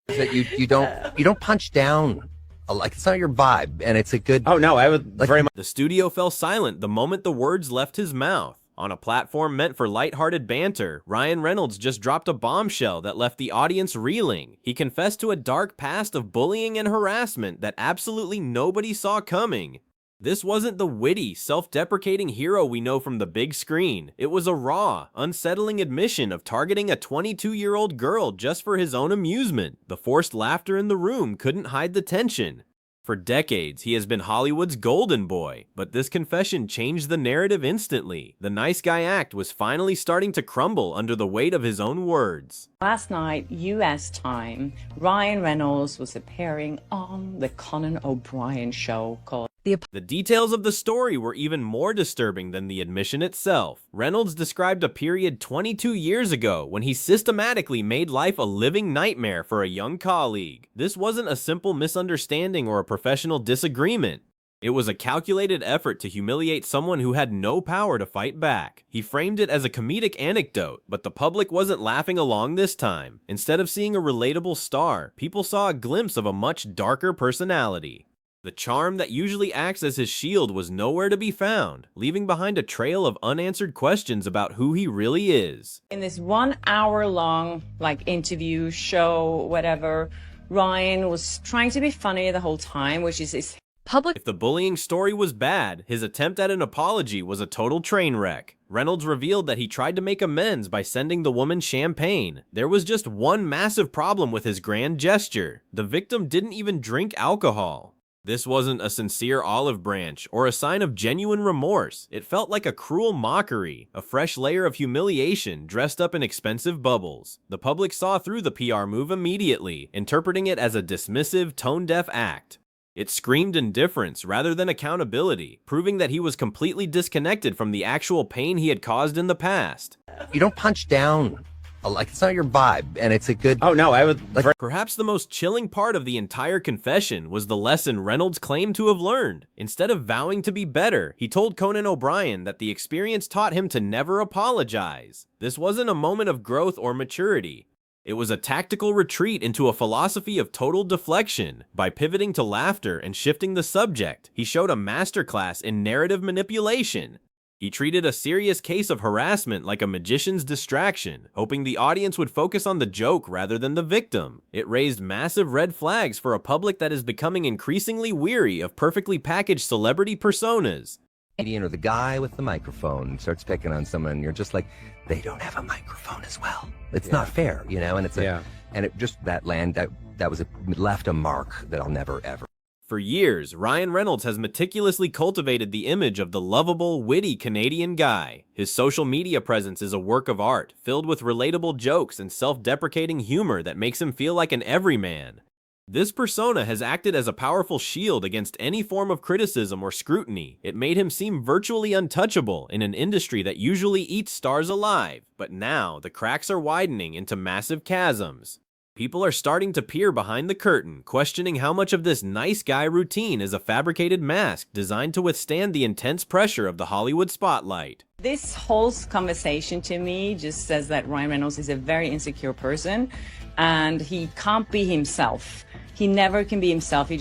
That you don't punch down. Like, it's not your vibe, and it's a good. Oh no, I would very much. The studio fell silent the moment the words left his mouth. On a platform meant for lighthearted banter, Ryan Reynolds just dropped a bombshell that left the audience reeling. He confessed to a dark past of bullying and harassment that absolutely nobody saw coming. This wasn't the witty, self-deprecating hero we know from the big screen. It was a raw, unsettling admission of targeting a 22-year-old girl just for his own amusement. The forced laughter in the room couldn't hide the tension. For decades, he has been Hollywood's golden boy, but this confession changed the narrative instantly. The nice guy act was finally starting to crumble under the weight of his own words. Last night, US time, Ryan Reynolds was appearing on the Conan O'Brien show called The details of the story were even more disturbing than the admission itself. Reynolds described a period 22 years ago when he systematically made life a living nightmare for a young colleague. This wasn't a simple misunderstanding or a professional disagreement. It was a calculated effort to humiliate someone who had no power to fight back. He framed it as a comedic anecdote, but the public wasn't laughing along this time. Instead of seeing a relatable star, people saw a glimpse of a much darker personality. The charm that usually acts as his shield was nowhere to be found, leaving behind a trail of unanswered questions about who he really is. in this 1 hour long interview show, whatever. Ryan was trying to be funny the whole time, which is his public. If the bullying story was bad, his attempt at an apology was a total train wreck. Reynolds revealed that he tried to make amends by sending the woman champagne. There was just one massive problem with his grand gesture. The victim didn't even drink alcohol. This wasn't a sincere olive branch or a sign of genuine remorse. It felt like a cruel mockery, a fresh layer of humiliation dressed up in expensive bubbles. The public saw through the PR move immediately, interpreting it as a dismissive, tone-deaf act. It screamed indifference rather than accountability, proving that he was completely disconnected from the actual pain he had caused in the past. You don't punch down. Like, it's not your vibe, and it's a good. Oh no, I would. Perhaps the most chilling part of the entire confession was the lesson Reynolds claimed to have learned. Instead of vowing to be better, he told Conan O'Brien that the experience taught him to never apologize. This wasn't a moment of growth or maturity. It was a tactical retreat into a philosophy of total deflection. By pivoting to laughter and shifting the subject, he showed a masterclass in narrative manipulation. He treated a serious case of harassment like a magician's distraction, hoping the audience would focus on the joke rather than the victim. It raised massive red flags for a public that is becoming increasingly weary of perfectly packaged celebrity personas. Or the guy with the microphone starts picking on someone, and you're just like, they don't have a microphone as well. It's not fair, and it's and it just left a mark that I'll never ever. For years, Ryan Reynolds has meticulously cultivated the image of the lovable, witty Canadian guy. His social media presence is a work of art, filled with relatable jokes and self-deprecating humor that makes him feel like an everyman. This persona has acted as a powerful shield against any form of criticism or scrutiny. It made him seem virtually untouchable in an industry that usually eats stars alive. But now, the cracks are widening into massive chasms. People are starting to peer behind the curtain, questioning how much of this nice guy routine is a fabricated mask designed to withstand the intense pressure of the Hollywood spotlight. This whole conversation to me just says that Ryan Reynolds is a very insecure person and he can't be himself. He never can be himself.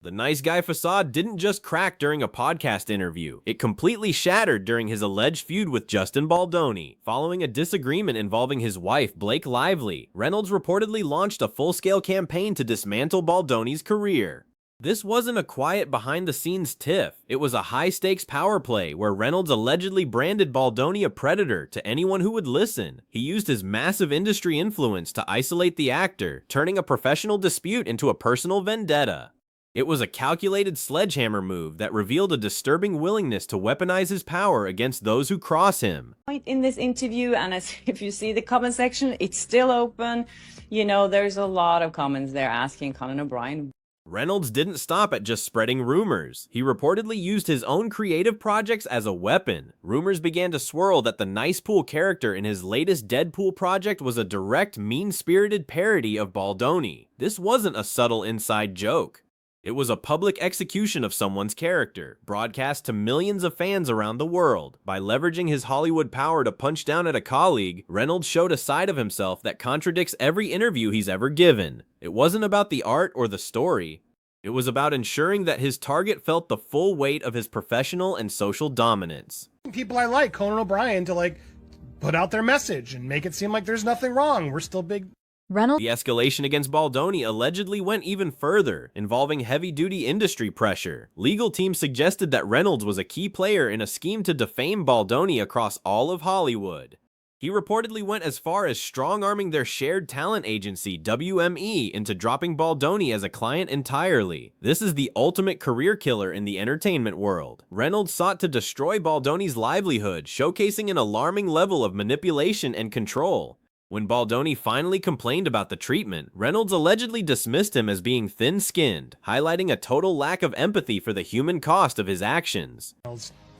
The nice guy facade didn't just crack during a podcast interview. It completely shattered during his alleged feud with Justin Baldoni. Following a disagreement involving his wife, Blake Lively, Reynolds reportedly launched a full-scale campaign to dismantle Baldoni's career. This wasn't a quiet behind-the-scenes tiff. It was a high-stakes power play where Reynolds allegedly branded Baldoni a predator to anyone who would listen. He used his massive industry influence to isolate the actor, turning a professional dispute into a personal vendetta. It was a calculated sledgehammer move that revealed a disturbing willingness to weaponize his power against those who cross him. In this interview, and if you see the comment section, it's still open. There's a lot of comments there asking Conan O'Brien. Reynolds didn't stop at just spreading rumors. He reportedly used his own creative projects as a weapon. Rumors began to swirl that the Nice Pool character in his latest Deadpool project was a direct, mean-spirited parody of Baldoni. This wasn't a subtle inside joke. It was a public execution of someone's character, broadcast to millions of fans around the world. By leveraging his Hollywood power to punch down at a colleague, Reynolds showed a side of himself that contradicts every interview he's ever given. It wasn't about the art or the story. It was about ensuring that his target felt the full weight of his professional and social dominance. People I like, Conan O'Brien, to like put out their message and make it seem like there's nothing wrong. We're still big. The escalation against Baldoni allegedly went even further, involving heavy-duty industry pressure. Legal teams suggested that Reynolds was a key player in a scheme to defame Baldoni across all of Hollywood. He reportedly went as far as strong-arming their shared talent agency, WME, into dropping Baldoni as a client entirely. This is the ultimate career killer in the entertainment world. Reynolds sought to destroy Baldoni's livelihood, showcasing an alarming level of manipulation and control. When Baldoni finally complained about the treatment, Reynolds allegedly dismissed him as being thin-skinned, highlighting a total lack of empathy for the human cost of his actions.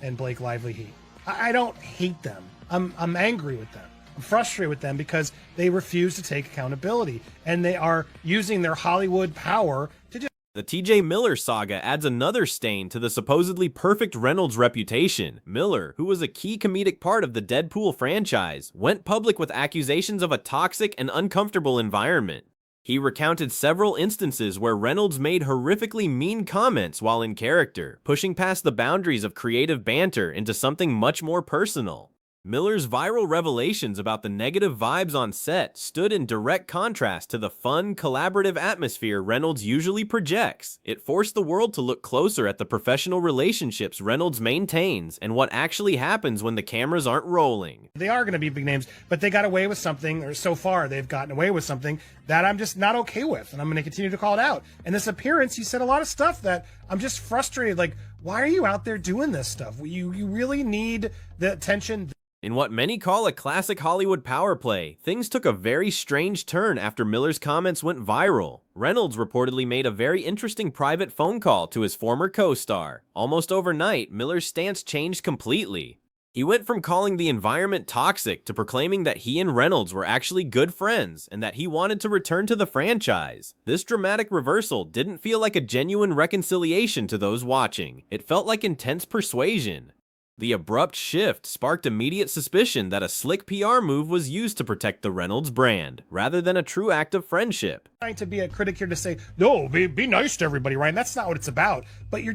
And Blake Lively hate. I don't hate them. I'm angry with them. I'm frustrated with them because they refuse to take accountability, and they are using their Hollywood power to just... The T.J. Miller saga adds another stain to the supposedly perfect Reynolds reputation. Miller, who was a key comedic part of the Deadpool franchise, went public with accusations of a toxic and uncomfortable environment. He recounted several instances where Reynolds made horrifically mean comments while in character, pushing past the boundaries of creative banter into something much more personal. Miller's viral revelations about the negative vibes on set stood in direct contrast to the fun, collaborative atmosphere Reynolds usually projects. It forced the world to look closer at the professional relationships Reynolds maintains and what actually happens when the cameras aren't rolling. They are going to be big names, but they got away with something, or so far they've gotten away with something that I'm just not okay with, and I'm going to continue to call it out. And this appearance, he said a lot of stuff that I'm just frustrated. Like, why are you out there doing this stuff? You really need the attention. In what many call a classic Hollywood power play, things took a very strange turn after Miller's comments went viral. Reynolds reportedly made a very interesting private phone call to his former co-star. Almost overnight, Miller's stance changed completely. He went from calling the environment toxic to proclaiming that he and Reynolds were actually good friends and that he wanted to return to the franchise. This dramatic reversal didn't feel like a genuine reconciliation to those watching. It felt like intense persuasion. The abrupt shift sparked immediate suspicion that a slick PR move was used to protect the Reynolds brand, rather than a true act of friendship. Trying to be a critic here to say, no, be nice to everybody, Ryan. That's not what it's about. But you're...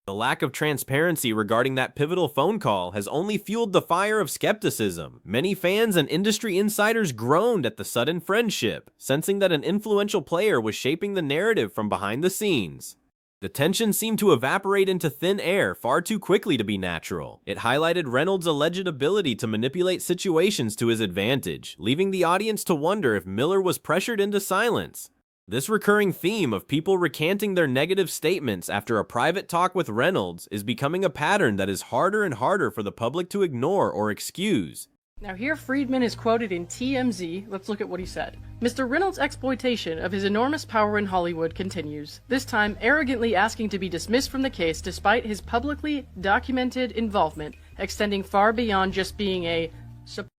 The lack of transparency regarding that pivotal phone call has only fueled the fire of skepticism. Many fans and industry insiders groaned at the sudden friendship, sensing that an influential player was shaping the narrative from behind the scenes. The tension seemed to evaporate into thin air far too quickly to be natural. It highlighted Reynolds' alleged ability to manipulate situations to his advantage, leaving the audience to wonder if Miller was pressured into silence. This recurring theme of people recanting their negative statements after a private talk with Reynolds is becoming a pattern that is harder and harder for the public to ignore or excuse. Now here Friedman is quoted in TMZ. Let's look at what he said. Mr. Reynolds' exploitation of his enormous power in Hollywood continues, this time arrogantly asking to be dismissed from the case despite his publicly documented involvement, extending far beyond just being a...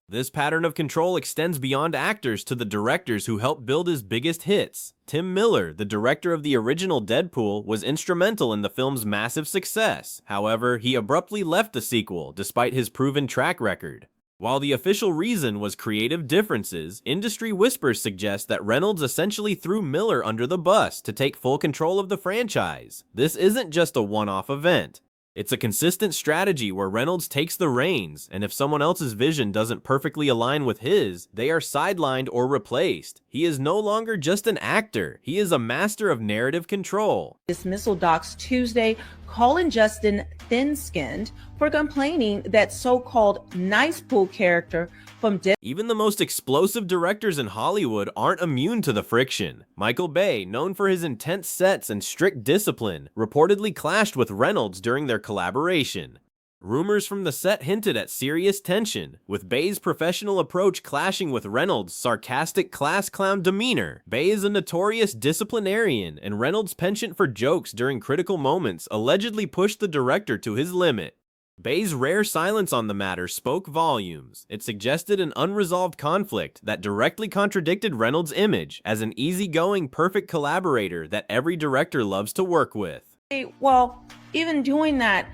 This pattern of control extends beyond actors to the directors who helped build his biggest hits. Tim Miller, the director of the original Deadpool, was instrumental in the film's massive success. However, he abruptly left the sequel despite his proven track record. While the official reason was creative differences, industry whispers suggest that Reynolds essentially threw Miller under the bus to take full control of the franchise. This isn't just a one-off event. It's a consistent strategy where Reynolds takes the reins, and if someone else's vision doesn't perfectly align with his, they are sidelined or replaced. He is no longer just an actor. He is a master of narrative control. Dismissal docs Tuesday calling Justin thin-skinned for complaining that so-called nice pool character from Even the most explosive directors in Hollywood aren't immune to the friction. Michael Bay, known for his intense sets and strict discipline, reportedly clashed with Reynolds during their collaboration. Rumors from the set hinted at serious tension, with Bay's professional approach clashing with Reynolds' sarcastic class clown demeanor. Bay is a notorious disciplinarian, and Reynolds' penchant for jokes during critical moments allegedly pushed the director to his limit. Bay's rare silence on the matter spoke volumes. It suggested an unresolved conflict that directly contradicted Reynolds' image as an easygoing, perfect collaborator that every director loves to work with. Well, even doing that,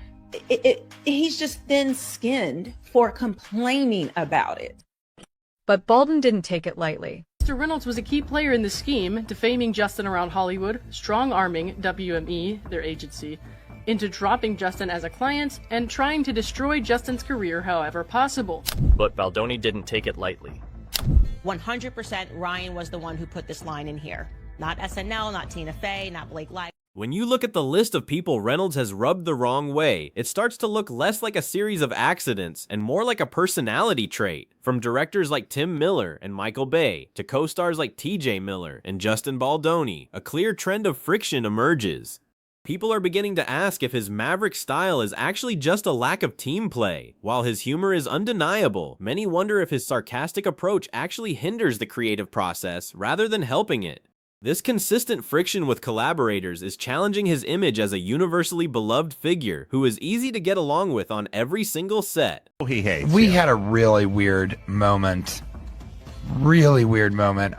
he's just thin-skinned for complaining about it. But Baldwin didn't take it lightly. Mr. Reynolds was a key player in the scheme, defaming Justin around Hollywood, strong-arming WME, their agency, into dropping Justin as a client, and trying to destroy Justin's career however possible. But Baldoni didn't take it lightly. 100% Ryan was the one who put this line in here. Not SNL, not Tina Fey, not Blake Lively. When you look at the list of people Reynolds has rubbed the wrong way, it starts to look less like a series of accidents and more like a personality trait. From directors like Tim Miller and Michael Bay to co-stars like TJ Miller and Justin Baldoni, a clear trend of friction emerges. People are beginning to ask if his maverick style is actually just a lack of team play. While his humor is undeniable, many wonder if his sarcastic approach actually hinders the creative process rather than helping it. This consistent friction with collaborators is challenging his image as a universally beloved figure who is easy to get along with on every single set. We had a really weird moment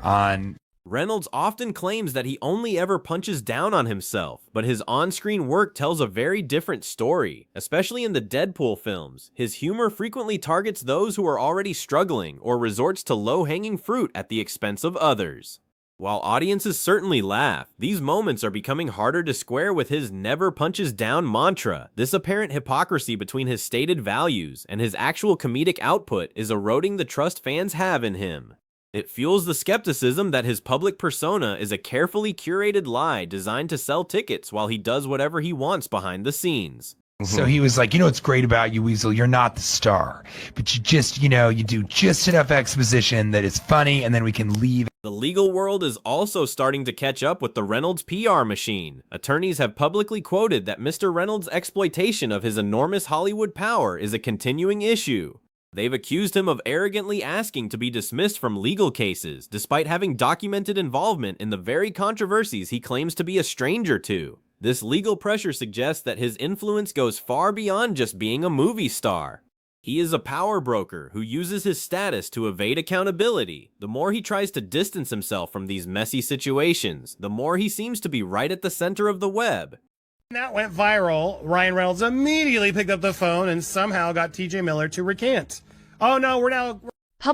on... Reynolds often claims that he only ever punches down on himself, but his on-screen work tells a very different story. Especially in the Deadpool films, his humor frequently targets those who are already struggling or resorts to low-hanging fruit at the expense of others. While audiences certainly laugh, these moments are becoming harder to square with his never punches down mantra. This apparent hypocrisy between his stated values and his actual comedic output is eroding the trust fans have in him. It fuels the skepticism that his public persona is a carefully curated lie designed to sell tickets while he does whatever he wants behind the scenes. So he was like, what's great about you, Weasel? You're not the star, but you just, you do just enough exposition that it's funny, and then we can leave. The legal world is also starting to catch up with the Reynolds PR machine. Attorneys have publicly quoted that Mr. Reynolds' exploitation of his enormous Hollywood power is a continuing issue. They've accused him of arrogantly asking to be dismissed from legal cases, despite having documented involvement in the very controversies he claims to be a stranger to. This legal pressure suggests that his influence goes far beyond just being a movie star. He is a power broker who uses his status to evade accountability. The more he tries to distance himself from these messy situations, the more he seems to be right at the center of the web. That went viral. Ryan Reynolds immediately picked up the phone and somehow got TJ Miller to recant. Oh no, we're now...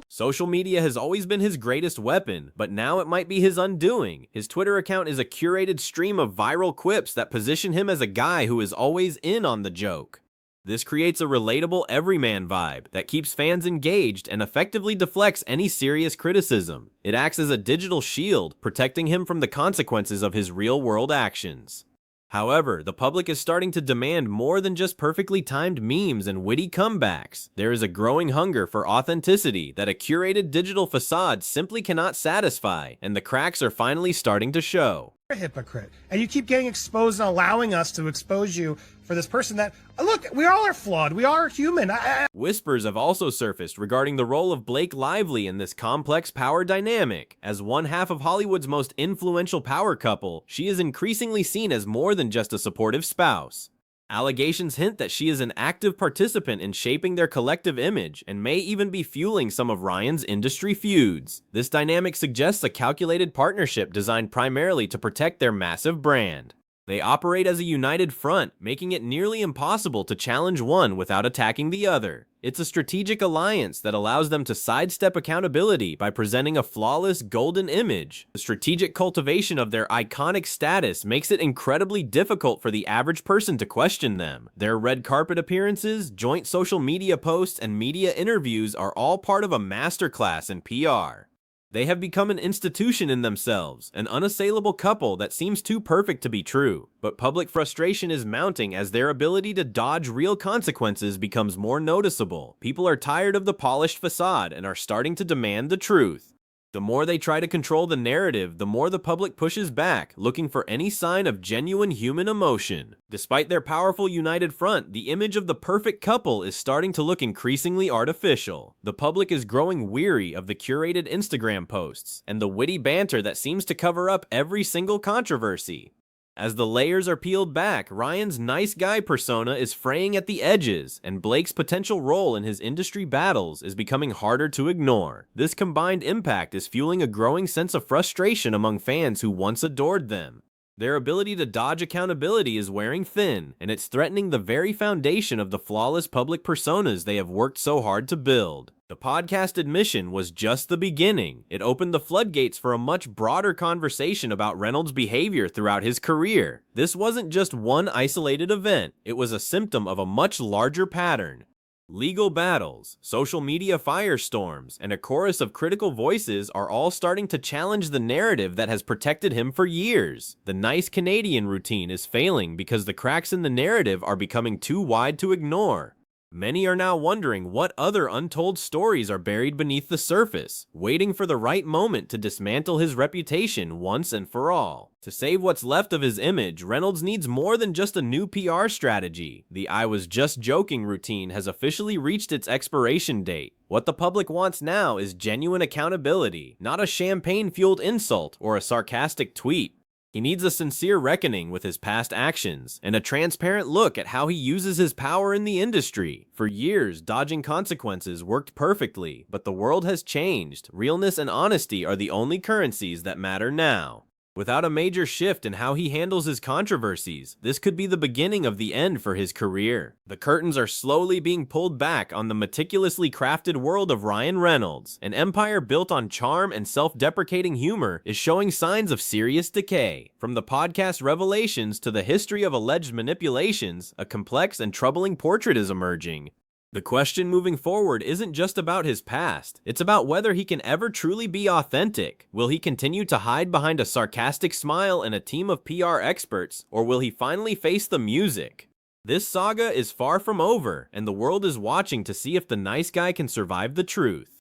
Social media has always been his greatest weapon, but now it might be his undoing. His Twitter account is a curated stream of viral quips that position him as a guy who is always in on the joke. This creates a relatable everyman vibe that keeps fans engaged and effectively deflects any serious criticism. It acts as a digital shield, protecting him from the consequences of his real-world actions. However, the public is starting to demand more than just perfectly timed memes and witty comebacks. There is a growing hunger for authenticity that a curated digital facade simply cannot satisfy, and the cracks are finally starting to show. You're a hypocrite. And you keep getting exposed and allowing us to expose you for this person that, look, we all are flawed. We are human. Whispers have also surfaced regarding the role of Blake Lively in this complex power dynamic. As one half of Hollywood's most influential power couple, she is increasingly seen as more than just a supportive spouse. Allegations hint that she is an active participant in shaping their collective image and may even be fueling some of Ryan's industry feuds. This dynamic suggests a calculated partnership designed primarily to protect their massive brand. They operate as a united front, making it nearly impossible to challenge one without attacking the other. It's a strategic alliance that allows them to sidestep accountability by presenting a flawless golden image. The strategic cultivation of their iconic status makes it incredibly difficult for the average person to question them. Their red carpet appearances, joint social media posts, and media interviews are all part of a masterclass in PR. They have become an institution in themselves, an unassailable couple that seems too perfect to be true. But public frustration is mounting as their ability to dodge real consequences becomes more noticeable. People are tired of the polished facade and are starting to demand the truth. The more they try to control the narrative, the more the public pushes back, looking for any sign of genuine human emotion. Despite their powerful united front, the image of the perfect couple is starting to look increasingly artificial. The public is growing weary of the curated Instagram posts and the witty banter that seems to cover up every single controversy. As the layers are peeled back, Ryan's nice guy persona is fraying at the edges, and Blake's potential role in his industry battles is becoming harder to ignore. This combined impact is fueling a growing sense of frustration among fans who once adored them. Their ability to dodge accountability is wearing thin, and it's threatening the very foundation of the flawless public personas they have worked so hard to build. The podcast admission was just the beginning. It opened the floodgates for a much broader conversation about Reynolds' behavior throughout his career. This wasn't just one isolated event, it was a symptom of a much larger pattern. Legal battles, social media firestorms, and a chorus of critical voices are all starting to challenge the narrative that has protected him for years. The nice Canadian routine is failing because the cracks in the narrative are becoming too wide to ignore. Many are now wondering what other untold stories are buried beneath the surface, waiting for the right moment to dismantle his reputation once and for all. To save what's left of his image, Reynolds needs more than just a new PR strategy. The "I was just joking" routine has officially reached its expiration date. What the public wants now is genuine accountability, not a champagne-fueled insult or a sarcastic tweet. He needs a sincere reckoning with his past actions, and a transparent look at how he uses his power in the industry. For years, dodging consequences worked perfectly, but the world has changed. Realness and honesty are the only currencies that matter now. Without a major shift in how he handles his controversies, this could be the beginning of the end for his career. The curtains are slowly being pulled back on the meticulously crafted world of Ryan Reynolds. An empire built on charm and self-deprecating humor is showing signs of serious decay. From the podcast revelations to the history of alleged manipulations, a complex and troubling portrait is emerging. The question moving forward isn't just about his past, it's about whether he can ever truly be authentic. Will he continue to hide behind a sarcastic smile and a team of PR experts, or will he finally face the music? This saga is far from over, and the world is watching to see if the nice guy can survive the truth.